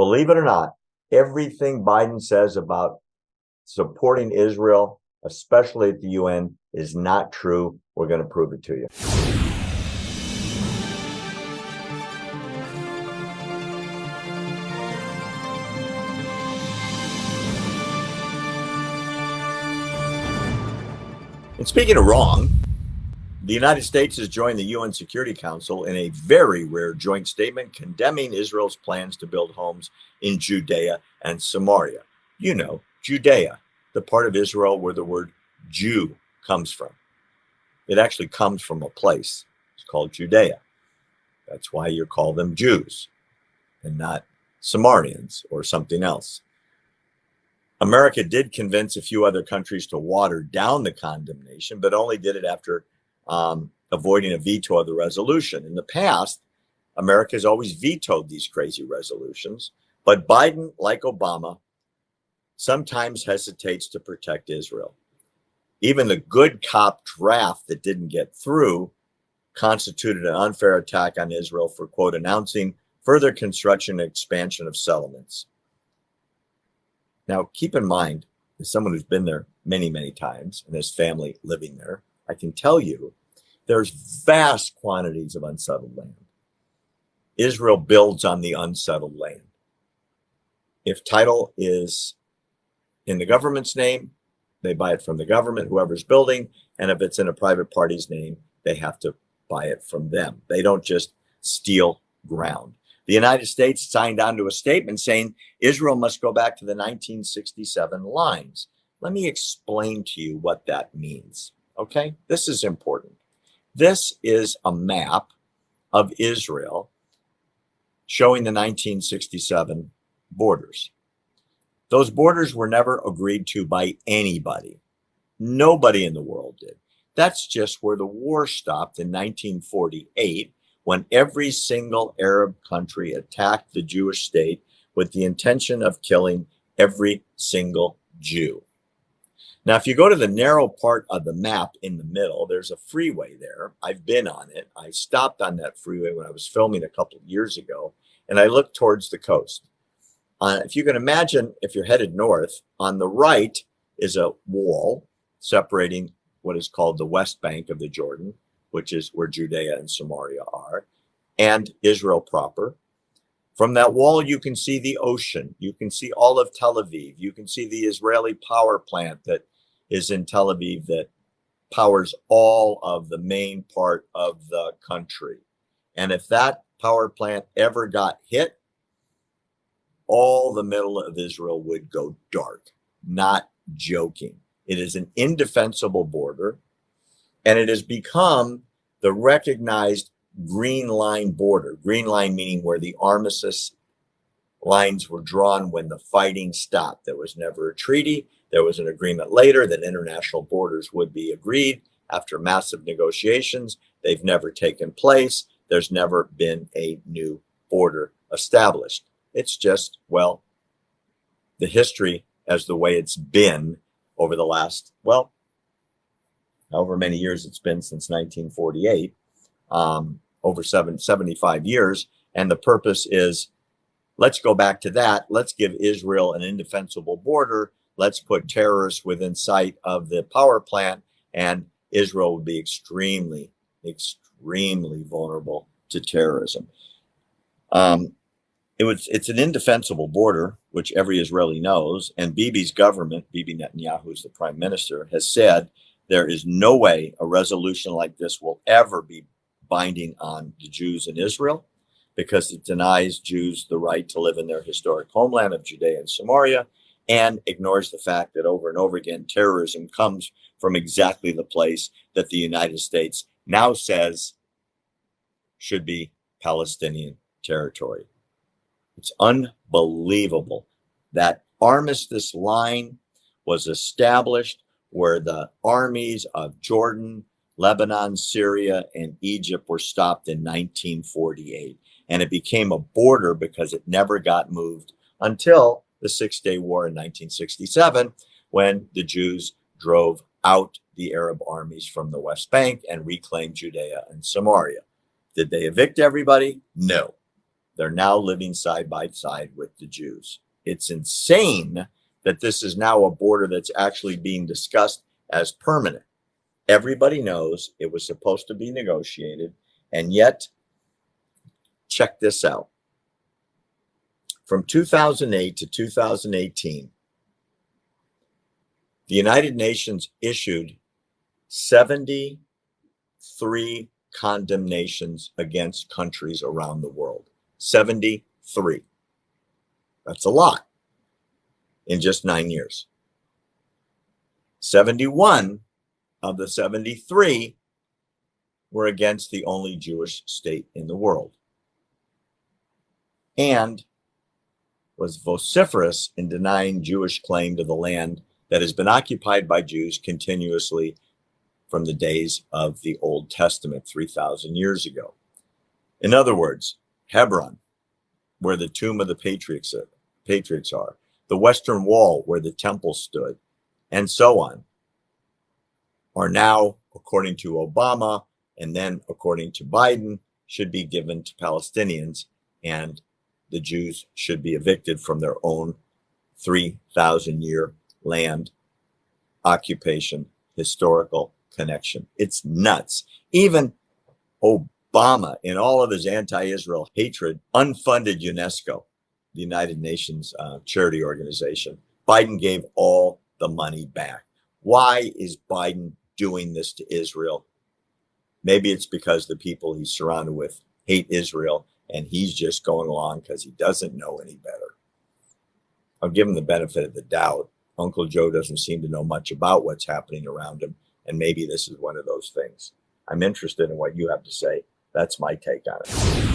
believe it or not, everything Biden says about supporting Israel, especially at the UN, is not true. We're going to prove it to you. And speaking of wrong, the United States has joined the UN Security Council in a very rare joint statement condemning Israel's plans to build homes in Judea and Samaria. You know, Judea, the part of Israel where the word Jew comes from. It actually comes from a place. It's called Judea. That's why you call them Jews and not Samaritans or something else. America did convince a few other countries to water down the condemnation, but only did it after avoiding a veto of the resolution. In the past, America has always vetoed these crazy resolutions, but Biden, like Obama, sometimes hesitates to protect Israel. Even the good cop draft that didn't get through constituted an unfair attack on Israel for, quote, announcing further construction and expansion of settlements. Now, keep in mind, as someone who's been there many, many times and has family living there, I can tell you there's vast quantities of unsettled land. Israel builds on the unsettled land. If title is in the government's name, they buy it from the government, whoever's building. And if it's in a private party's name, they have to buy it from them. They don't just steal ground. The United States signed on to a statement saying Israel must go back to the 1967 lines. Let me explain to you what that means. Okay, this is important. This is a map of Israel showing the 1967 borders. Those borders were never agreed to by anybody. Nobody in the world did. That's just where the war stopped in 1948, when every single Arab country attacked the Jewish state with the intention of killing every single Jew. Now, if you go to the narrow part of the map in the middle, there's a freeway there. I've been on it. I stopped on that freeway when I was filming a couple of years ago, and I looked towards the coast. If you can imagine, if you're headed north, on the right is a wall separating what is called the West Bank of the Jordan, which is where Judea and Samaria are, and Israel proper. From that wall, you can see the ocean. You can see all of Tel Aviv. You can see the Israeli power plant that is in Tel Aviv that powers all of the main part of the country. And if that power plant ever got hit, all the middle of Israel would go dark. Not joking. It is an indefensible border, and it has become the recognized green line border. Green line meaning where the armistice lines were drawn when the fighting stopped. There was never a treaty. There was an agreement later that international borders would be agreed after massive negotiations. They've never taken place. There's never been a new border established. It's just, well, the history as the way it's been over the last, well, however many years it's been since 1948, over 75 years. And the purpose is, let's go back to that. Let's give Israel an indefensible border. Let's put terrorists within sight of the power plant, and Israel would be extremely, extremely vulnerable to terrorism. It's an indefensible border, which every Israeli knows. And Bibi's government, Bibi Netanyahu, who's the prime minister, has said there is no way a resolution like this will ever be binding on the Jews in Israel, because it denies Jews the right to live in their historic homeland of Judea and Samaria, and ignores the fact that over and over again, terrorism comes from exactly the place that the United States now says should be Palestinian territory. It's unbelievable. That armistice line was established where the armies of Jordan, Lebanon, Syria, and Egypt were stopped in 1948. And it became a border because it never got moved until the Six-Day War in 1967, when the Jews drove out the Arab armies from the West Bank and reclaimed Judea and Samaria. Did they evict everybody? No. They're now living side by side with the Jews. It's insane that this is now a border that's actually being discussed as permanent. Everybody knows it was supposed to be negotiated, and yet, check this out. From 2008 to 2018, the United Nations issued 73 condemnations against countries around the world. 73. That's a lot in just 9 years. 71 of the 73 were against the only Jewish state in the world, and was vociferous in denying Jewish claim to the land that has been occupied by Jews continuously from the days of the Old Testament 3,000 years ago. In other words, Hebron, where the tomb of the patriarchs are, the Western Wall, where the temple stood, and so on, are now, according to Obama, and then according to Biden, should be given to Palestinians, and the Jews should be evicted from their own 3,000-year land occupation, historical connection. It's nuts. Even Obama, in all of his anti-Israel hatred, unfunded UNESCO, the United Nations charity organization. Biden gave all the money back. Why is Biden doing this to Israel? Maybe it's because the people he's surrounded with hate Israel, and he's just going along because he doesn't know any better. I'll give him the benefit of the doubt. Uncle Joe doesn't seem to know much about what's happening around him, and maybe this is one of those things. I'm interested in what you have to say. That's my take on it.